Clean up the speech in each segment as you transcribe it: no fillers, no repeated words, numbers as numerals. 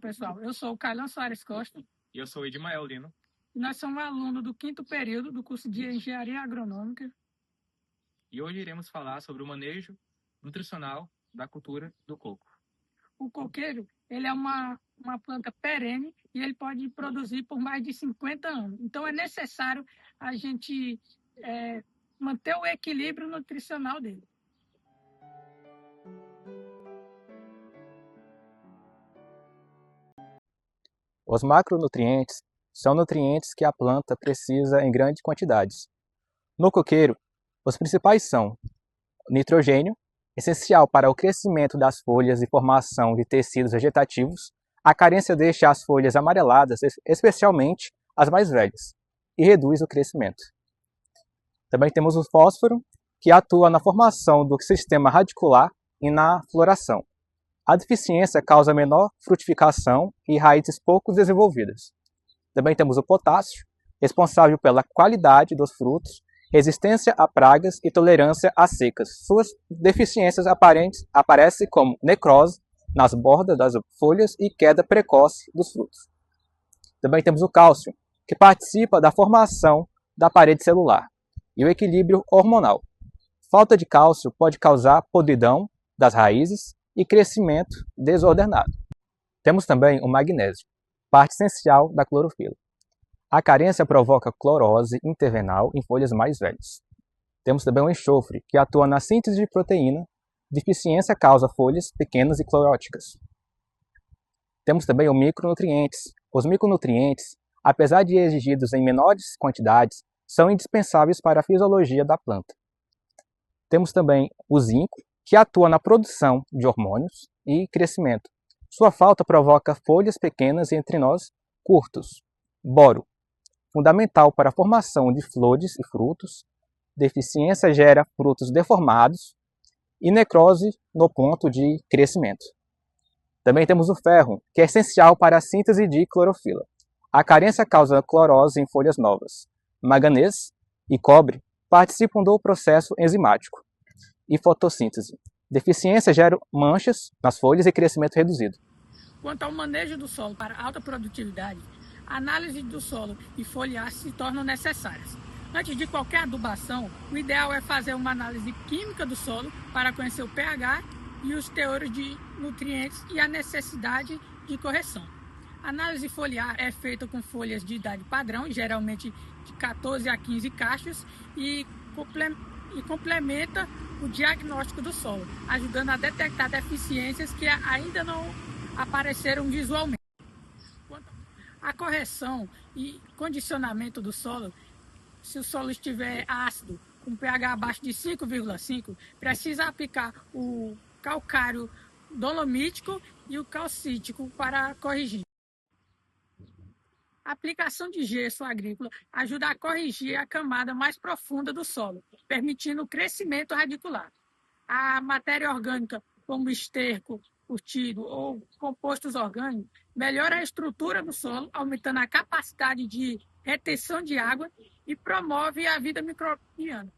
pessoal. Eu sou o Kailan Soares Costa. E eu sou o Edmael Lino. E nós somos alunos do 5º período do curso de Engenharia Agronômica. E hoje iremos falar sobre o manejo nutricional da cultura do coco. O coqueiro, ele é uma planta perene e ele pode produzir por mais de 50 anos. Então, é necessário a gente manter o equilíbrio nutricional dele. Os macronutrientes são nutrientes que a planta precisa em grandes quantidades. No coqueiro, os principais são nitrogênio, essencial para o crescimento das folhas e formação de tecidos vegetativos. A carência deixa as folhas amareladas, especialmente as mais velhas, e reduz o crescimento. Também temos o fósforo, que atua na formação do sistema radicular e na floração. A deficiência causa menor frutificação e raízes pouco desenvolvidas. Também temos o potássio, responsável pela qualidade dos frutos, resistência a pragas e tolerância a secas. Suas deficiências aparecem como necrose nas bordas das folhas e queda precoce dos frutos. Também temos o cálcio, que participa da formação da parede celular e o equilíbrio hormonal. Falta de cálcio pode causar podridão das raízes e crescimento desordenado. Temos também o magnésio, parte essencial da clorofila. A carência provoca clorose intervenal em folhas mais velhas. Temos também o enxofre, que atua na síntese de proteína. Deficiência causa folhas pequenas e cloróticas. Temos também os micronutrientes. Os micronutrientes, apesar de exigidos em menores quantidades, são indispensáveis para a fisiologia da planta. Temos também o zinco, que atua na produção de hormônios e crescimento. Sua falta provoca folhas pequenas e entrinós curtos. Boro, fundamental para a formação de flores e frutos. Deficiência gera frutos deformados e necrose no ponto de crescimento. Também temos o ferro, que é essencial para a síntese de clorofila. A carência causa clorose em folhas novas. Manganês e cobre participam do processo enzimático e fotossíntese. Deficiência gera manchas nas folhas e crescimento reduzido. Quanto ao manejo do solo para alta produtividade, a análise do solo e folhagem se tornam necessárias. Antes de qualquer adubação, o ideal é fazer uma análise química do solo para conhecer o pH e os teores de nutrientes e a necessidade de correção. A análise foliar é feita com folhas de idade padrão, geralmente de 14 a 15 cachos, e complementa o diagnóstico do solo, ajudando a detectar deficiências que ainda não apareceram visualmente. A correção e condicionamento do solo, se o solo estiver ácido, com pH abaixo de 5,5, precisa aplicar o calcário dolomítico e o calcítico para corrigir. A aplicação de gesso agrícola ajuda a corrigir a camada mais profunda do solo, permitindo o crescimento radicular. A matéria orgânica, como esterco, curtido ou compostos orgânicos, melhora a estrutura do solo, aumentando a capacidade de retenção de água e promove a vida microbiana.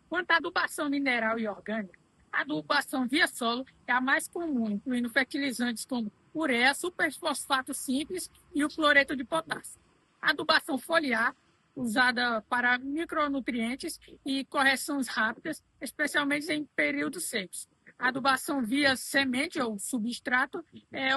Quanto à adubação mineral e orgânica, a adubação via solo é a mais comum, incluindo fertilizantes como ureia, superfosfato simples e o cloreto de potássio. A adubação foliar, usada para micronutrientes e correções rápidas, especialmente em períodos secos. A adubação via semente ou substrato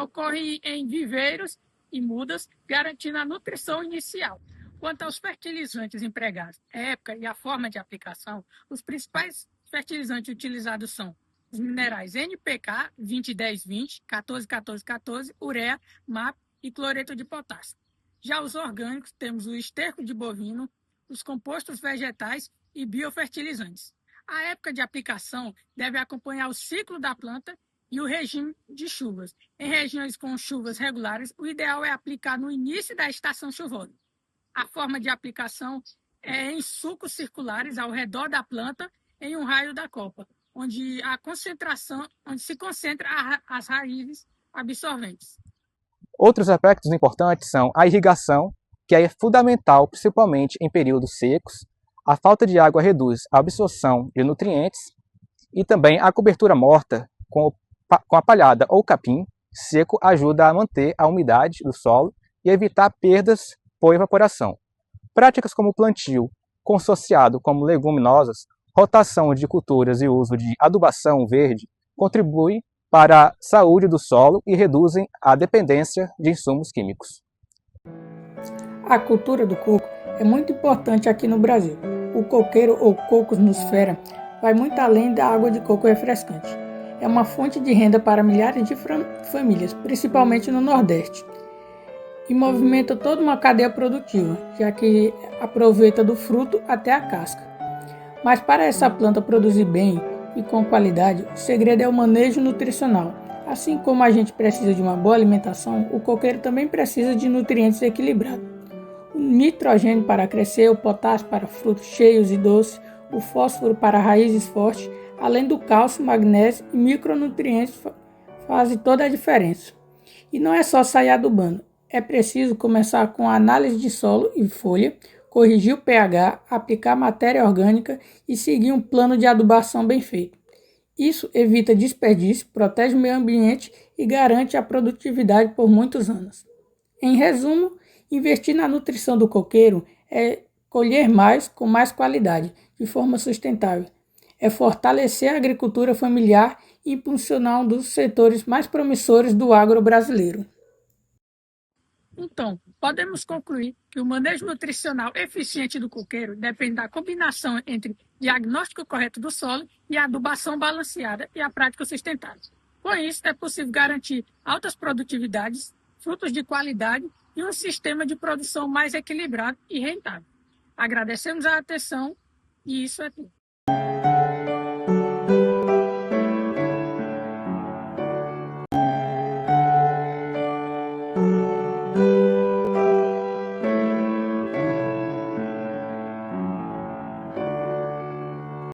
ocorre em viveiros e mudas, garantindo a nutrição inicial. Quanto aos fertilizantes empregados, a época e a forma de aplicação, os principais fertilizantes utilizados são os minerais NPK, 20-10-20, 14-14-14, ureia, MAP e cloreto de potássio. Já os orgânicos, temos o esterco de bovino, os compostos vegetais e biofertilizantes. A época de aplicação deve acompanhar o ciclo da planta e o regime de chuvas. Em regiões com chuvas regulares, o ideal é aplicar no início da estação chuvosa. A forma de aplicação é em sulcos circulares ao redor da planta, em um raio da copa, onde se concentra as raízes absorventes. Outros aspectos importantes são a irrigação, que é fundamental principalmente em períodos secos. A falta de água reduz a absorção de nutrientes e também a cobertura morta com a palhada ou capim seco ajuda a manter a umidade do solo e evitar perdas por evaporação. Práticas como plantio consociado como leguminosas, rotação de culturas e uso de adubação verde contribuem para a saúde do solo e reduzem a dependência de insumos químicos. A cultura do coco é muito importante aqui no Brasil. O coqueiro ou Cocos Musfera vai muito além da água de coco refrescante. É uma fonte de renda para milhares de famílias, principalmente no Nordeste, e movimenta toda uma cadeia produtiva, já que aproveita do fruto até a casca. Mas para essa planta produzir bem e com qualidade, o segredo é o manejo nutricional. Assim como a gente precisa de uma boa alimentação, o coqueiro também precisa de nutrientes equilibrados. O nitrogênio para crescer, o potássio para frutos cheios e doces, o fósforo para raízes fortes, além do cálcio, magnésio e micronutrientes fazem toda a diferença. E não é só sair adubando, é preciso começar com a análise de solo e folha, corrigir o pH, aplicar matéria orgânica e seguir um plano de adubação bem feito. Isso evita desperdício, protege o meio ambiente e garante a produtividade por muitos anos. Em resumo, investir na nutrição do coqueiro é colher mais com mais qualidade, de forma sustentável. É fortalecer a agricultura familiar e impulsionar um dos setores mais promissores do agro brasileiro. Então, podemos concluir que o manejo nutricional eficiente do coqueiro depende da combinação entre diagnóstico correto do solo e adubação balanceada e a prática sustentável. Com isso, é possível garantir altas produtividades, frutos de qualidade e um sistema de produção mais equilibrado e rentável. Agradecemos a atenção e isso é tudo.